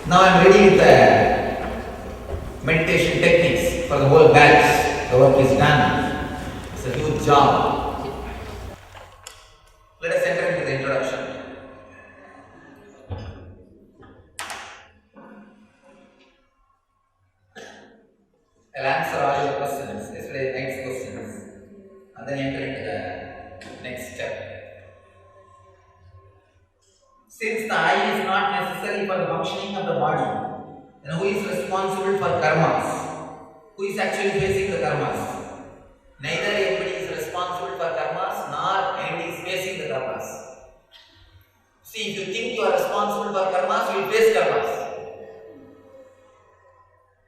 Now I am ready with the meditation techniques for the whole batch. The work is done. It's a huge job. Let us enter into the introduction. I'll answer all your questions, yesterday night's questions, and then enter into the next step. Since the eye is not necessary for the functioning of the body, then who is responsible for karmas? Who is actually facing the karmas? Neither anybody is responsible for karmas, nor anybody is facing the karmas. See, if you think you are responsible for karmas, you will face karmas.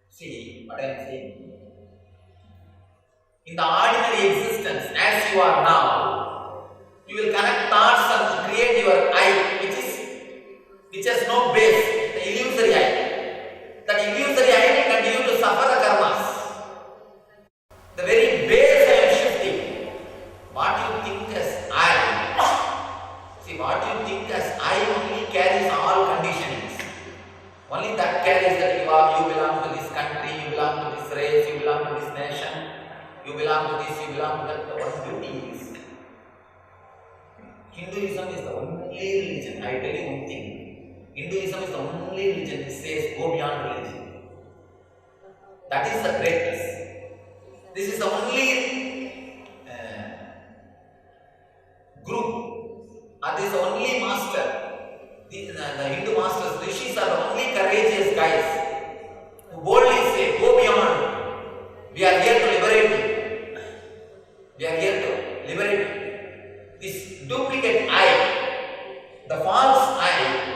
See what I am saying? In the ordinary existence, as you are now, you will connect thoughts and create your I, which has no base, the illusory I. That illusory I will continue to suffer the karmas. The very base I am shifting. What you think as I, see, what you think as I only carries all conditionings. Only that carries that you belong to this country, you belong to this race, you belong to this nation, you belong to this, you belong to that. What beauty is? Hinduism is the only religion. I tell you one thing. Hinduism is the only religion that says go beyond religion. That is the greatness. This is the only group, and this is the only master. The Hindu masters, rishis, are the only courageous guys who boldly say, go beyond. We are here to liberate you. We are here to liberate you. This duplicate I, the false I,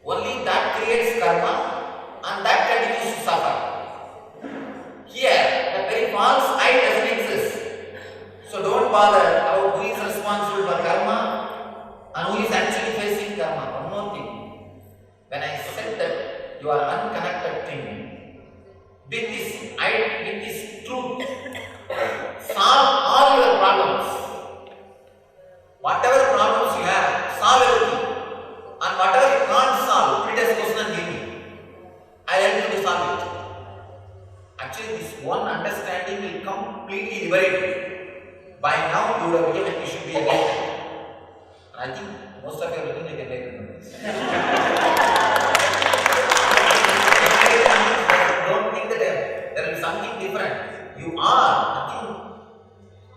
only that creates karma and that continues to suffer. Here, the very false I doesn't exist. So don't bother about who is responsible for karma and who is actually facing karma. One more thing. When I said that you are unconnected thing, with this truth, solve all your problems. Whatever problems you have, solve everything. And whatever you can't solve, put it as question and give me. I will help you to solve it. Actually, this one understanding will completely liberate you. By now, you would have become, you should be enlightened. I think most of you are looking like enlightened. Don't think that there will be something different. You are.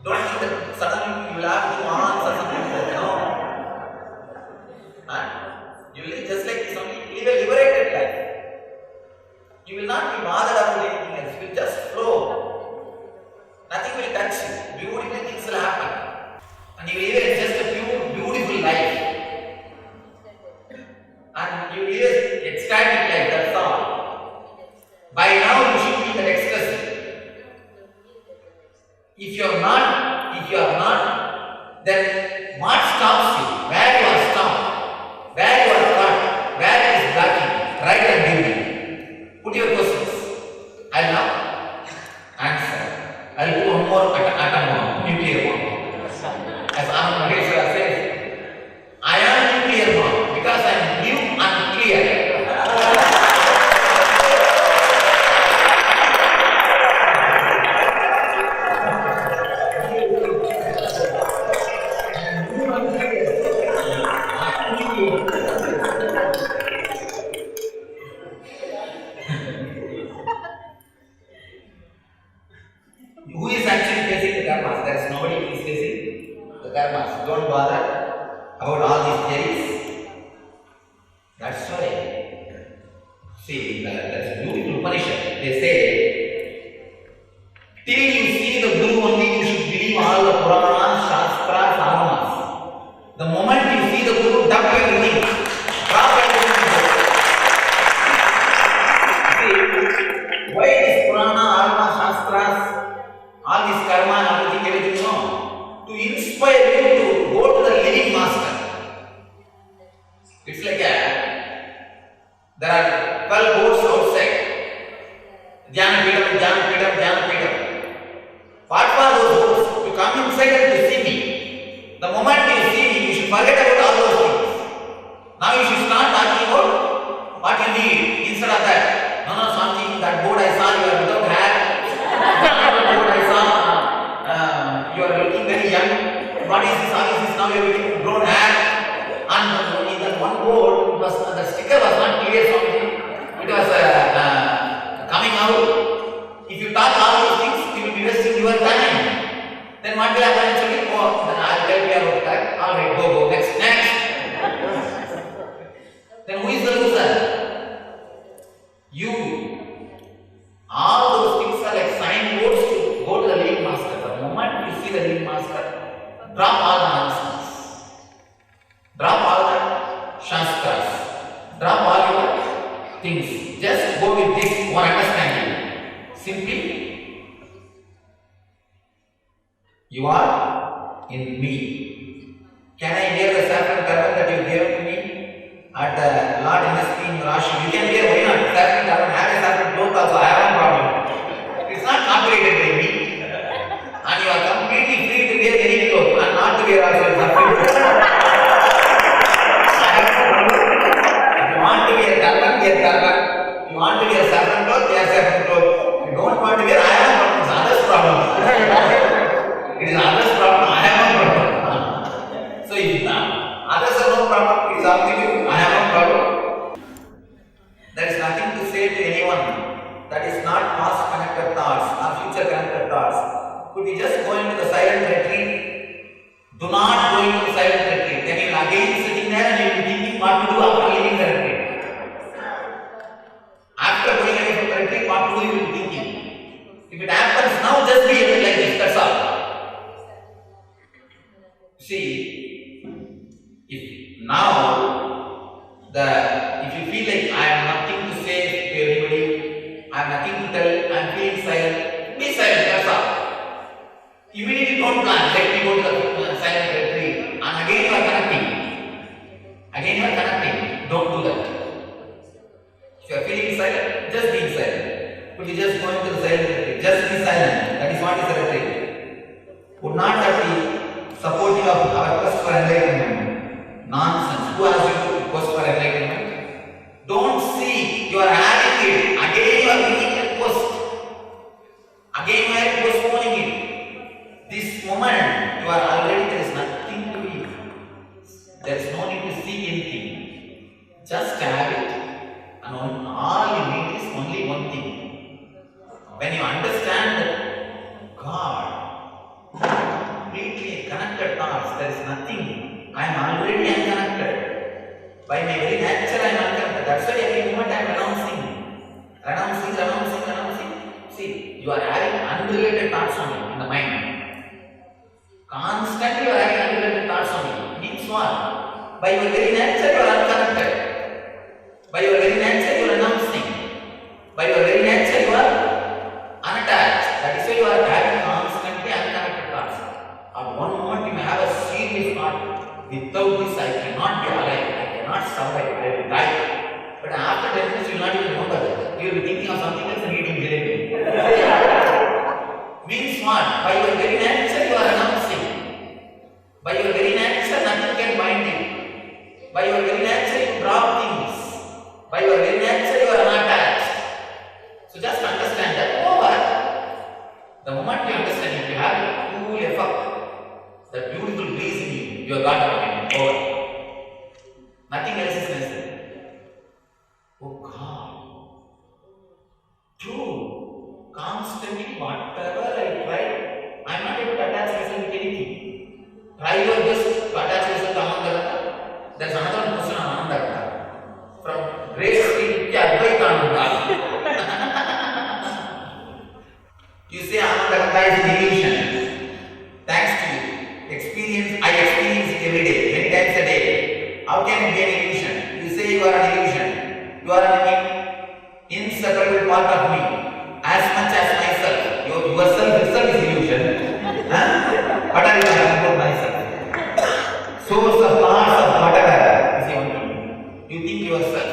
Don't think that suddenly you will have to answer something. No. And you live just like this only. Live a liberated life. You will not be bothered about anything else. You will just flow. Nothing will touch you. Beautiful things will happen. And you will live just a pure, beautiful life. And you live an ecstatic life, that's all. By now you should be in that ecstasy. If you are not, then what stops you? Where you are stopped? Where you are caught? Where it is blocking? Right and give me. Put your questions. I'll now answer. I'll put one more atom bomb, nuclear bomb. As Anand Maheshwara says, I am nuclear bomb because I am new and clear. Who is actually facing the karmas? There is nobody who is facing the karmas. Don't bother about all these theories. That's why. See, that's beautiful Upanishad. They say, till you see the Guru only, you should believe all the Puranas, Shastras, Agamas. The moment you see the Guru, dump everything. Drop everything. See, why this Purana, Agama, Shastras, all this karma and everything, no? To inspire you to go to the living master. It's like there are 12 boats outside. Dhyana Pidam. What for those boats? To come inside and to see me. The moment you see me, you should forget about all those things. Now you should start talking about what you need. you grown hair, and in that one board, the sticker was not clear, Swami. It was coming out. If you talk all those things, you will be wasting your time. Then what will happen actually? Oh, then I will tell you about that. All right, go, next. Then who is the loser? You. All those things are like signboards to go to the lead master. The moment you see the lead master, drop all the nonsense. Drop all the shastras. Drop all your things. Just go with this one understanding. Simply, you are in me. Can I wear the saffron turban that you gave to me at the Lord NSP in Rashi? You can wear, why not? Saffron turban, have a saffron cloth also, I have no problem. It's not copyrighted by me. And you are completely free to wear any cloth and not to wear also saffron. If you want to wear turban, wear turban. If you want to wear saffron cloth, wear saffron cloth. If you don't want to wear, I have no problem. It's others' problem. It is others' problem. I have no problem. So if others have no problem, it is up to you. I have no problem. There is nothing to say to anyone that is not past connected thoughts or future connected thoughts. Could we just go into the silent retreat? Do not go into the silent retreat. Then you will again sitting there and you will be thinking what to do after leaving the retreat. After going away from the retreat, what to do you will be thinking. If it happens now, just be able like this. That's all. See, if now if you feel like I have nothing to say to everybody, I have nothing to tell, I am feeling silent, be silent, that's all. Immediately don't plan, let me go to the silent retreat, and again you are connecting. Don't do that. If you are feeling silent, just be silent. Could you just go into the silent retreat? Just be silent. That is what is the retreat. Would not that be supportive of our quest for enlightenment? Nonsense. Who asked you to quest for enlightenment? Don't seek. You are having it. Again you are giving a quest. Again you are postponing it. This moment you are already, there is nothing to eat. There is no need to seek anything. Just have it. And all you need is only one thing. When you understand that God, completely connected thoughts, there is nothing. I am already unconnected. By my very nature I am unconnected. That's why every moment I am renouncing. See, you are having unrelated thoughts only in the mind. Constantly you are having unrelated thoughts only. Means what? By your very nature you are unconnected. By your very nature you are renouncing. By your very nature you are unattached. That is why you are having constantly unconnected thoughts. At one moment you may have a serious thought. Without this I cannot be alive. I cannot survive. I will die. But after 10 minutes you will not even remember that. You will be thinking of something else and eating jalebi. Means what? By your very nature you are renouncing. By your very nature nothing can bind you. By your very nature you drop things. By your very nature you are unattached. So just understand that over. The moment you understand, if you have a cool effect, the beautiful breeze in you, you have got it over. Nothing else is necessary. Oh God. True. Constantly, whatever I try, I am not able to attach myself with anything. Try your best to attach yourself to Ananda. There is another person on Ananda. From Grace Street to Advaita Ananda. You say Ananda is an illusion. Thanks to you. I experience it every day, many times a day. How can it be an illusion? You say you are an illusion. You are an inseparable part of me. As much as myself. Yourself itself is illusion. What are you talking about myself? Source of thoughts of whatever is the only thing. You think yourself.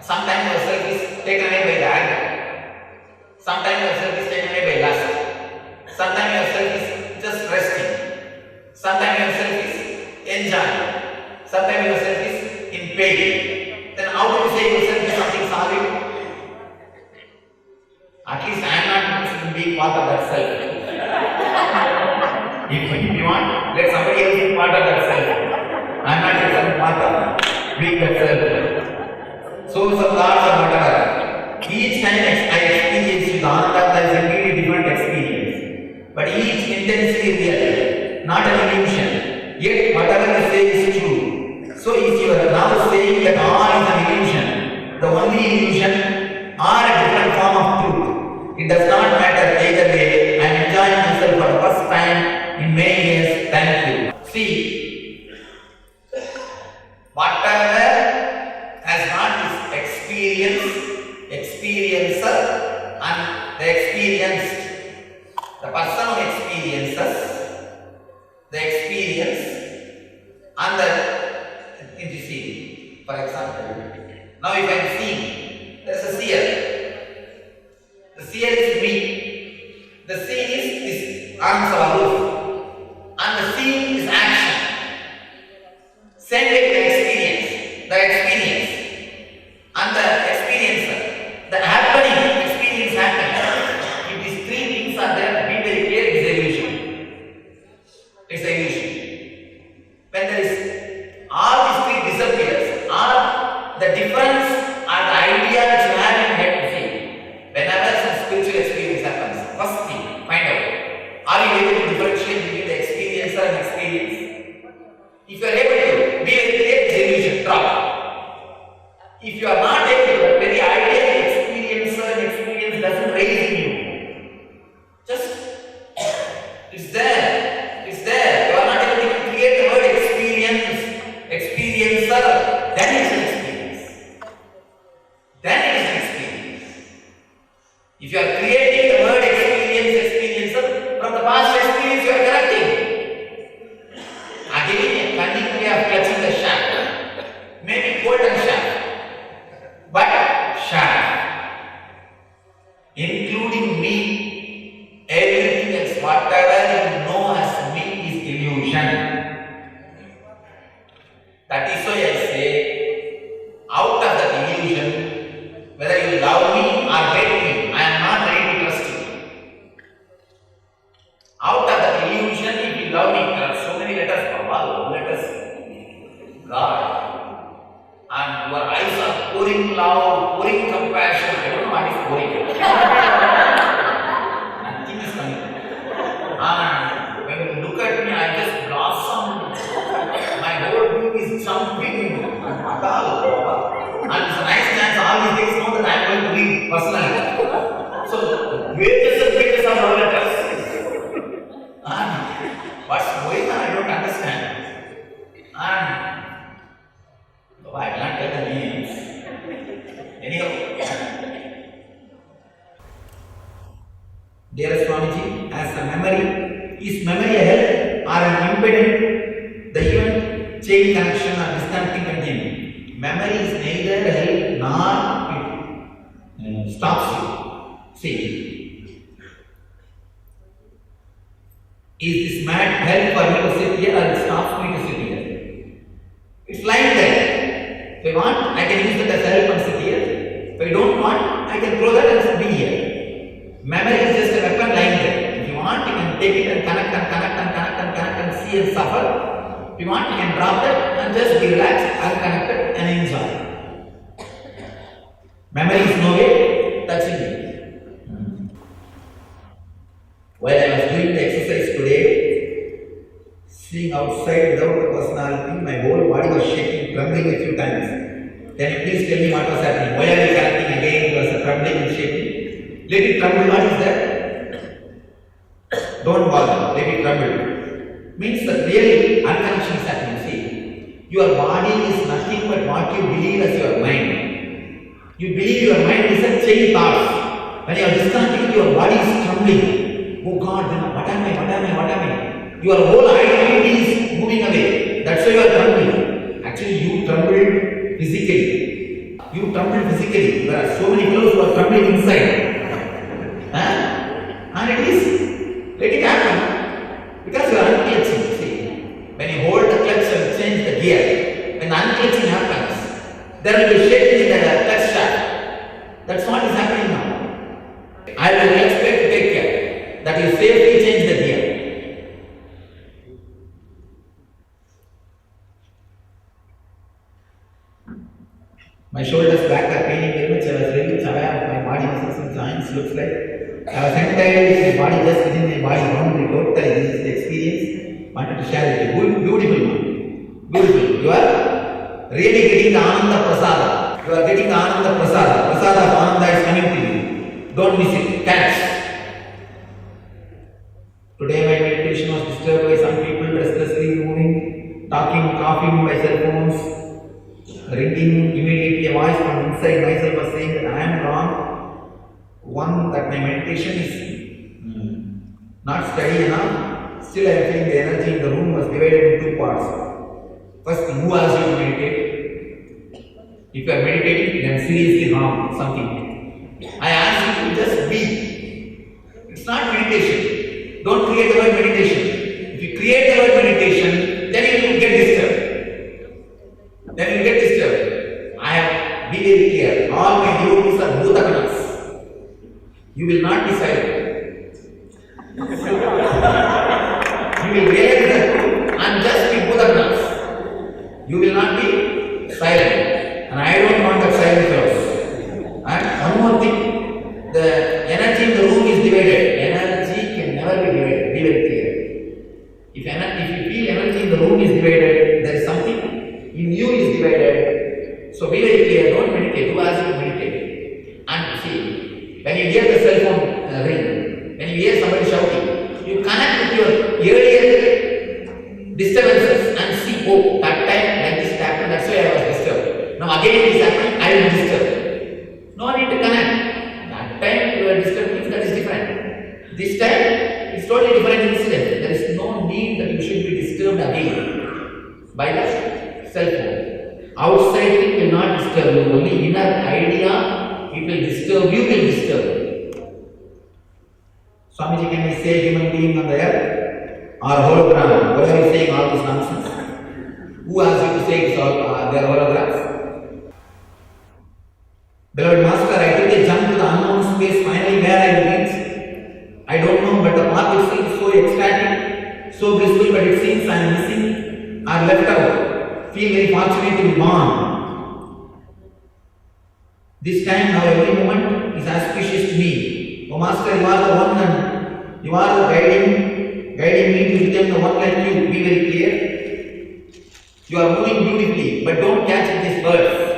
Sometimes yourself is taken away by the anger. Sometimes yourself is taken away by lust. Sometimes yourself is just resting. Sometimes yourself is enjoying. Sometimes yourself is in pain. Then how do you say yourself is something solid? At least I am not being part of that self. If you want, let somebody else be part of that cell. I am not just part of being that cell. So some thoughts or whatever. Each time I experience with Ananda, there is a completely different experience. But each intensely real, not an illusion. Yet whatever you say is true. So if you are now saying that all is an illusion, the only illusion or a different form of truth, it does not matter either way. I am enjoying myself for the first time in many years. Thank you. See, whatever has not this experiencer and the experienced, the person who experiences, the experience and the, you see, for example, now if I am seeing, there is a seer. The seer is me. The seeing is this arms of our roof. And the seeing is action. Same way the experience. And the experiencer. The happening, experience happening. If these three things are there, be very clear, it is an illusion. It's an illusion. When there is, all these three disappears, or the difference or the idea that you have in head to see. Whenever some spiritual experience happens, first thing, find out. Are you able to differentiate between the experiencer and experience? If you are able to, be very clear, it's illusion, drop. If you are not able to, the very idea of experiencer and experience doesn't raise in you. Just, it's there. It's there. You are not able to create the word experiencer, then it is an experience. Then it is an experience. If you are creating the word experiencer, from the past experience you are correcting. Again, a cunning way of clutching the shaft. Maybe golden shaft, but shaft. Including me, everything else, whatever you know as me is illusion. That is why I say, out of that illusion, whether you love me or hate me, I am not ready to trust you. Out of that illusion, if you love me, there are so many letters from all letters. God. And your eyes are pouring love, pouring compassion. I don't know what is pouring. Nothing is coming. And when you look at me, I just blossom. My whole being is jumping. And it's a nice chance, all these things know that I am going to read personally. So, greatest and greatest of love letters. And what's going on, I don't understand. And I will not tell the names. Anyhow, dear Swamiji, as a memory, is memory a help or an impediment? The event, chain connection or distant thing continuing. Memory is neither help nor it stops you. See, is this mad help for me to sit here or it stops me to sit here? It's lying there. If I want, I can use it as help and sit here. If I don't want, I can throw that and be here. Memory is just a weapon lying there. If you want, you can take it and connect and see and suffer. If you want, you can drop that and just be relaxed, unconnected and enjoy. Memory is no way touching me. While I was doing the exercise today, seeing outside without the personality, my whole body was shaking, trembling a few times. Can you please tell me what was happening? Why are you connecting again? It was trembling and shaking. Let it tremble. What is that? Don't bother. Let it tremble. Means that really unconnection is happening. See, your body is nothing but what you believe as your mind. You believe your mind is a chain thoughts. When you are disconnecting, your body is trembling. Oh God, then what am I? Your whole identity is moving away. That's why you are trembling. Actually, you trembled physically. There are so many fellows who are trembling inside. And it is, let it happen. Because you are unclutching. See, when you hold the clutch and change the gear, when unclutching happens, there will be shaking in the clutch shaft. That's what is happening now. I will expect to take care that you safely change the gear. My shoulders back are paining very much. I was very much aware of my body muscles and joints. Looks like I was entirely with my body just within my body boundary. Totally, this is the experience. Wanted to share with you. Good, beautiful man. Beautiful. You are really getting the Ananda Prasada. You are getting the Ananda Prasada. Prasada of Ananda is coming to you. Don't miss it. Catch. Today my meditation was disturbed by some people restlessly moving, talking, coughing by cell phones, ringing. Immediately a voice from inside myself was saying that I am wrong. One, that my meditation is not steady enough. Still I am feeling the energy in the room was divided in two parts. First, who asked you to meditate? If you are meditating, then seriously harm something. I ask you to just be. It's not meditation. Don't create the word meditation. If you create the word meditation, then you will get disturbed. I have been very clear. All my devotees are Bhutaganas. You will not be silent. You will realize that I am just the Bhutaganas. You will not be silent. And I don't want that silence also. And one more thing, the energy in the room is divided. Energy can never be divided. Be very clear. If you feel energy in the room is divided, there is something in you is divided. So be very clear. Don't meditate. Who asked you to meditate? And see, when you hear the cell phone ring, when you hear somebody shouting, you connect with your earlier disturbances and see, oh, that time like this happened, that's why I was disturbed. Now again it is happening, I will be disturbed. No need to connect. That time you are disturbed means that is different. This time it's totally different incident. There is no need that you should be disturbed again by the cell phone. Outside thing will not disturb you. Only inner idea it will disturb you, will disturb you. Swamiji, can we say human being on the earth or hologram? Why are you saying all this nonsense? Who asked you to say it's all they are holograms? Beloved Master, I took a jump to the unknown space. Finally, where I will reach, I don't know, but the path itself is so ecstatic, so blissful, but it seems I am missing or left out. Feel very fortunate to be born. This time, now every moment is auspicious to me. Oh Master, you are the one and you are the guiding me to become the one like you. Be very clear. You are moving beautifully, but don't catch these words.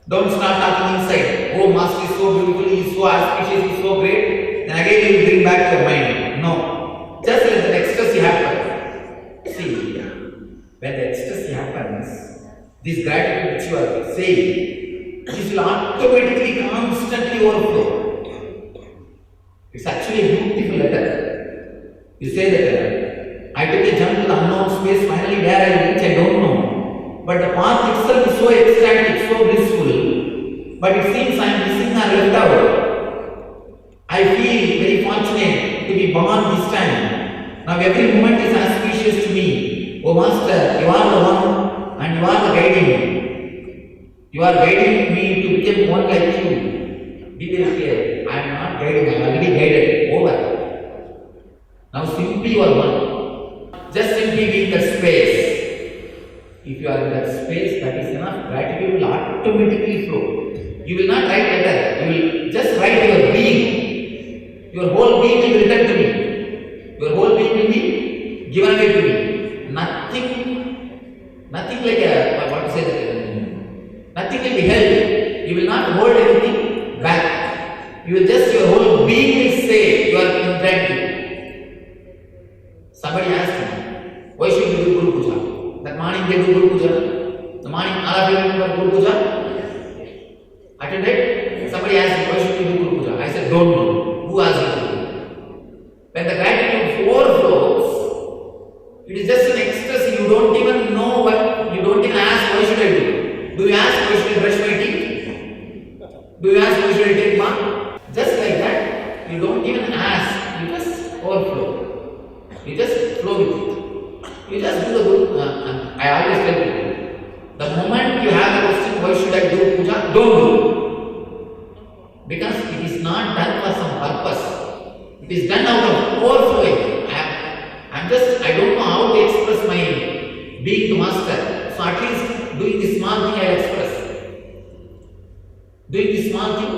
Don't start talking inside. Oh, Master is so beautiful, he is so auspicious, he is so great. Then again you will bring back your mind. No. Just let that ecstasy happen. See, when the ecstasy happens, this gratitude which you are saying, this will automatically, constantly overflow. It's actually a beautiful letter. You say that I took a jump to the unknown space, finally where I reach, I don't know. But the path itself is so ecstatic, so blissful. But it seems I am missing or left out. I feel very fortunate to be born this time. Now every moment is auspicious to me. Oh Master, you are the one and you are the guiding. You are guiding me to become one like you. Be very clear. I am not guiding, I am already guided. Over. Now simply you are one. Just simply be in that space. If you are in that space, that is enough. Gratitude will automatically flow. You will not write letter. You will just write your being. Your whole being will return to me. Your whole being will be given away to me. Nothing like a, what to say that, nothing will be held. You will not hold anything back. You will just, your whole being will say you are in gratitude. Somebody asked me, why should we do Guru Puja? That morning they do Guru Puja. The morning all of you do Guru Puja. Attended? Somebody asked me, why should we do Guru Puja? I said, don't know. Who asked you to do? When the gratitude overflows, it is just an ecstasy. You don't even know what, you don't even ask, why should I do? Do you ask, why should I brush my teeth? Do you ask, why should I take bath? Just like that, you don't even ask, you just overflow. You just flow with it. You just do the good. I always tell people, the moment you have a question, why should I do puja? Don't do. Because it is not done for some purpose. It is done out of overflowing. I don't know how to express my being to Master. So at least doing this small thing I express. Doing this small thing,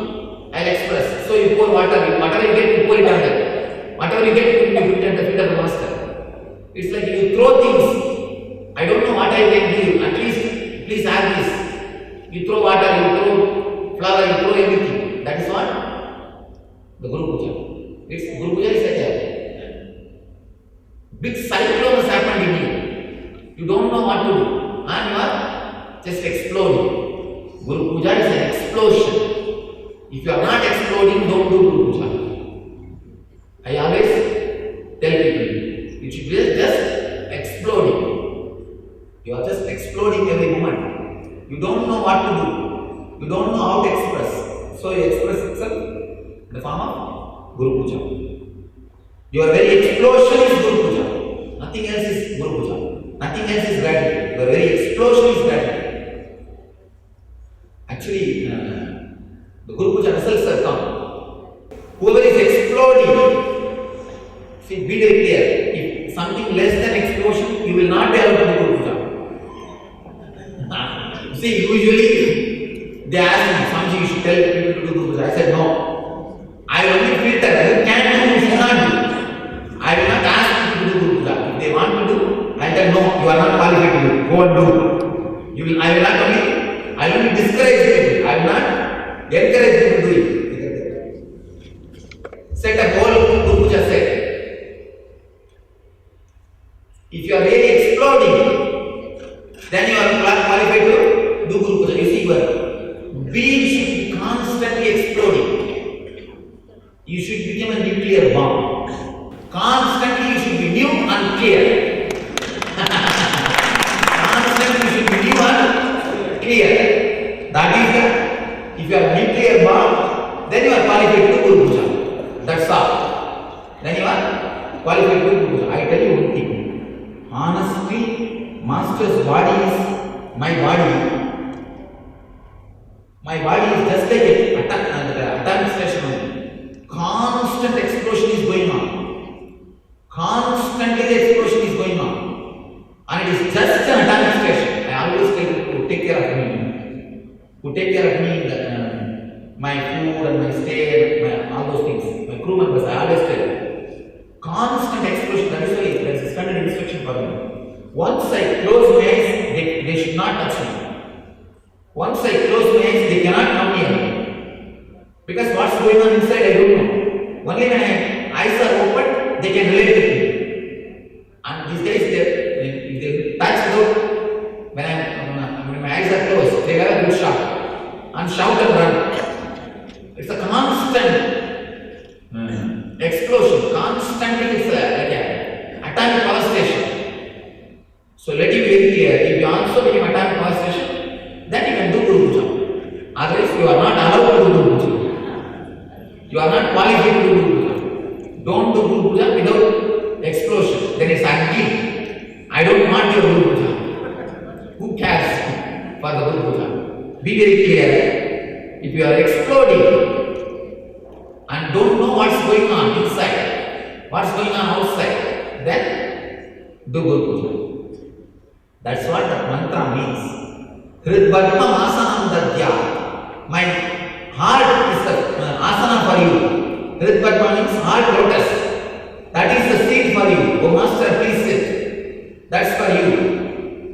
I'll express. So you pour water, whatever you get, you pour it on that. Whatever you get, you put it at the feet of the master. It's like you throw things. I don't know what I can give you. At least, please have this. You throw water, you throw flower, you throw everything. That is what? The Guru Puja. It's Guru Puja is like a big cyclone has happened in you. You don't know what to do. And you are just exploding. Guru Puja is an explosion. If you are not exploding, don't do Guru Puja. I always tell people, you should be just exploding. You are just exploding every moment. You don't know what to do. You don't know how to express. So you express itself in the form of Guru Puja. Your very explosion is Guru Puja. Nothing else is Guru Puja. Nothing else is gratitude. Your very explosion is gratitude. Actually, the Guru Puja results are come. Whoever is exploding, see, be very clear. If something less than explosion, you will not be able to do Guru Puja. See, usually they ask me, Swamiji, you should tell people to do Guru Puja. I said, no. I will only filter. You can do, you should not do. I will not ask people to do Guru Puja. If they want to do, I tell no, you are not qualified to do. Go and do. I will not only discourage people. I will not encourage people to do it. Set a whole Guru Puja set. If you are really exploding, then you are qualified to do Guru Puja. You see, your being should be constantly exploding. You should become a nuclear bomb. Constantly you should be new and clear. Constantly you should be new and clear. That is the, if you are a nuclear bomb, then you are qualified to do Guru Puja. That's all. Then you are qualified to do Guru Puja. I tell you one thing. Honestly, Master's body is my body. My body is just like an atomic station. Constant explosion is going on. Constantly the explosion is going on. And it is just an atomic station. I always tell people to take care of me. To take care of me, my food and my stay, all those things. My crew members, I always tell. Constant explosion, that is why there is a standard instruction for me. Once I close my eyes, they should not touch me. Once I close my eyes, they cannot come near me. Because what's going on inside, I don't know. Only when my eyes are open, they can relate with me. And these days, if they touch without, when my eyes are closed, they have a good shout. And shout and run. It's a constant explosion. Constantly it's like an atomic power station. So let it be very clear. If you also become atomic power station, then you can do Guru Puja. Otherwise, you are not allowed to do Guru Puja. You are not qualified to do Guru Puja. Don't do Guru Puja without explosion. Then it's ugly. I don't want your Guru Puja. Who cares for the Guru Puja? Be very clear. If you are exploding and don't know what's going on inside, what's going on outside, then do Guru Puja. That's what that mantra means. Hridbadma asanam dadya. My heart is the asana for you. Hridbadma means heart lotus. That is the seat for you. Oh Master, please sit. That's for you.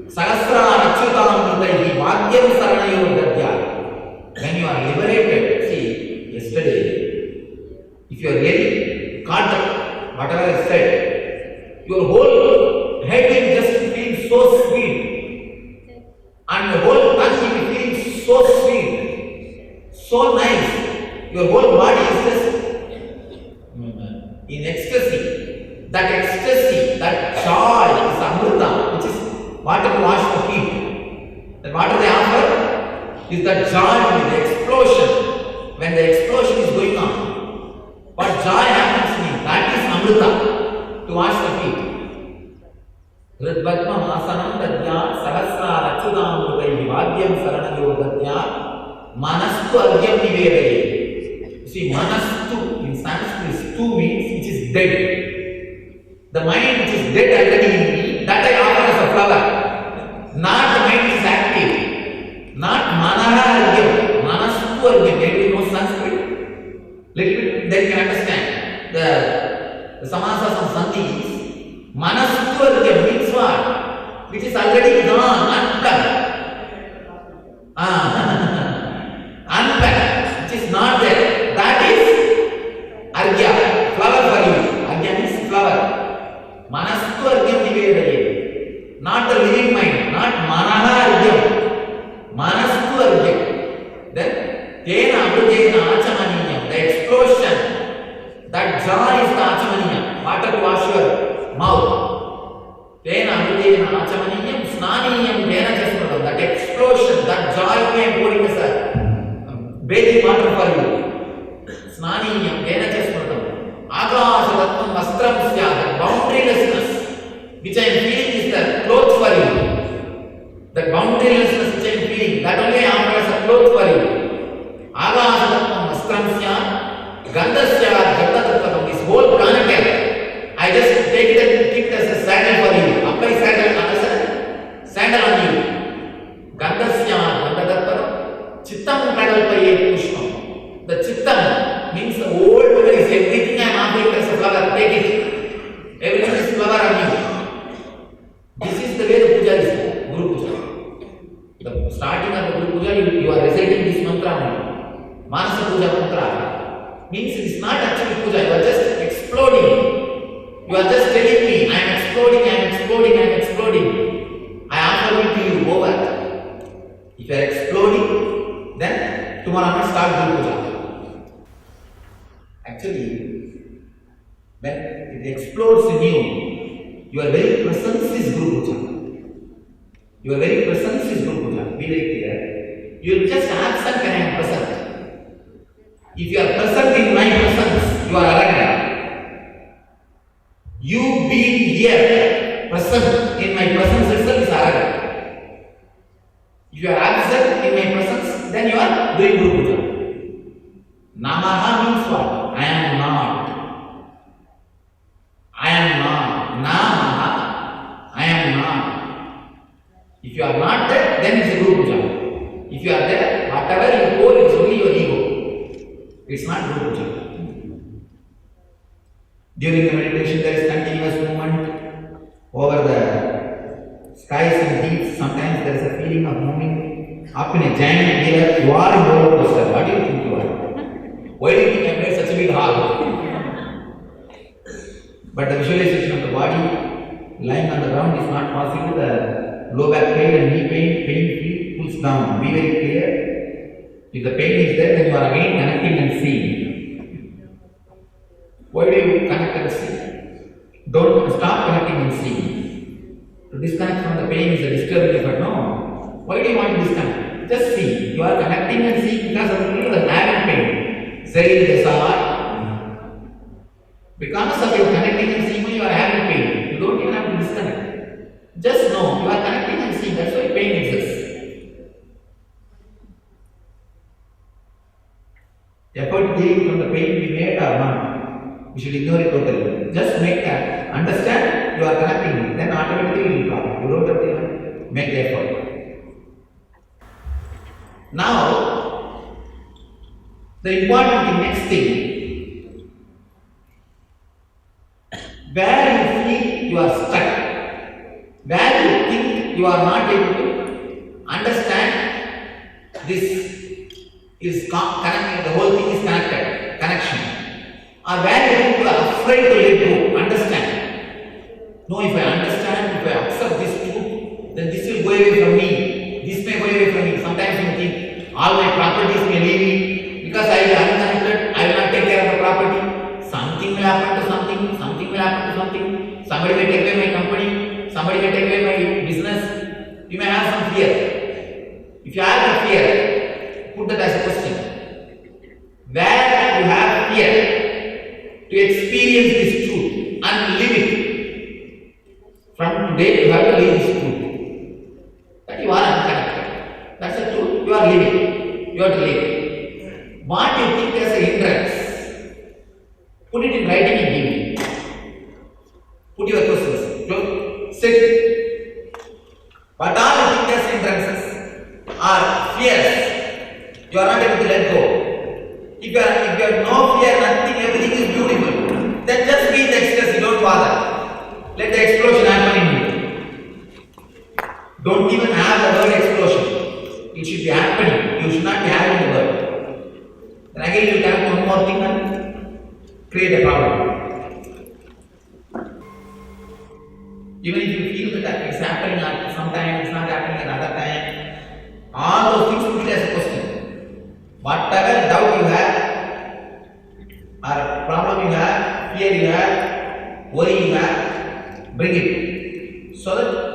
Sahasra achyutam mritaihi vadyam saranayo dadya. When you are liberated, see, yesterday, if you are really caught up, whatever I said, your whole head will just feel so sweet, and the whole tongue will feel so sweet, so nice. Your whole body is just in ecstasy. That ecstasy, that joy is amrita, which is water to wash the feet. The water they offer is that joy, the explosion. When the explosion is going on, what joy happens to me, that is amrita to wash the feet. Hridbadma asanam dadya sahasra achyutam mritaihi vadyam saranayo dadya manastu agyam nivedaye. See, manastu in Sanskrit is two means which is dead. The mind which is dead already in me, that I offer as a flower. Not the mind which is active. Not manaha agyam, manastu agyam. Little bit, then you can understand the samasas and sandhis. Manastvargya means what? Which is already gone, unplugged. Unplugged, which is not there. That is argya, flower for you. Argya means flower. Manastvargyam nivedayate. Not the living mind, not manaha argyam. Manastvargyam. Then tena amrutena achamaniyam. The explosion, that joy is the achamaniyam. Water to wash your mouth. Tena amrutena achamaniyam snaniyam tena jasmadam. That explosion, that joy we are pouring as a bathing water for you. Snaniyam tena jasmadam. Akashadattam vastram syat. Boundarylessness which I am feeling is the clothes for you. That boundarylessness which I am feeling, that only offers a clothes for you. Akashadattam vastram syat. Gandhasya Gandhatattvam, this whole planet Earth, I just take it and keep it as a saddle for you. Apply saddle on you. Gandhasya Gandhatattvam, Chittam Kadalpaye Pushpam. The Chittam means the whole weather is everything I am offering as a flower. Take it. Everything is flower on you. This is the way the puja is, Guru Puja. The starting of the Guru Puja, you are reciting this mantra only. Manasa Puja mantra. Means it is not actually puja, you are just exploding. You are just telling me, I am exploding, I am exploding, I am exploding. I offer it to you, over. If you are exploding, then tomorrow I must start Guru Puja. Actually, when it explodes in you, your very presence is Guru Puja. Your very presence is Guru Puja. Be very clear. You will just absent and I am present. If you are present in my presence, you are arrogant. You being here, present in my presence itself is arrogant. If you are absent in my presence, then you are doing Guru Puja. Namaha means what? I am not. I am not. Namaha. I am not. If you are not there, then it is Guru Puja. If you are there, whatever you pour, it is only your ego. It's not Guru Puja. During the meditation, there is continuous movement over the skies and deeps. Sometimes there is a feeling of moving up in a giant mirror. You are in roller coaster. What do you think you are? Why do you think I made such a big hall? But the visualization of the body lying on the ground is not possible. The low back pain and knee pain pulls down. Be very clear. If the pain is there, then you are again connecting and seeing. Why do you connect and see? Don't stop connecting and seeing. To disconnect from the pain is a disturbing effort. No. Why do you want to disconnect? Just see. You are connecting and seeing because of the having pain. Say this are. Because of your connecting and seeing, you are having pain. You don't even have to disconnect. Just know you are connecting and seeing. That's why pain exists. Effort gained from the pain we made or not, we should ignore it totally. Just make that, understand you are connecting, then automatically you will come. You don't have to even make the effort. Now, the important thing, next thing, where you feel you are stuck, where you think you are not able to understand this is connected, the whole thing is connected, connection. Or where you think you are afraid to let go, understand. No, if I understand, if I accept this truth, then this will go away from me. This may go away from me. Sometimes you think, all my properties may leave me. Because I will unconnected, I will not take care of the property. Something will happen to something, something will happen to something. Somebody may take away my company, somebody may take away my business. You may have some fear. If you have the fear, put that as a question. Where you have fear to experience this truth and live it. From today you have to live this truth. That you are unconnected. That's the truth. You are living. You have to live. What you think as a hindrance, put it in writing and give me. Put your questions. Sit. What all you think as hindrances are fears. You are not able to let go. If you have no fear, nothing, everything is beautiful, then just be in the ecstasy, don't bother. Let the explosion happen in you. Don't even have the word explosion. It should be happening. You should not be having the word. Then again you have one more thing and create a problem. Even if you feel that it's happening at some time, it's not happening another time, all those things put it as a question. Whatever doubt you have, or problem you have, fear you have, worry you have, bring it. So that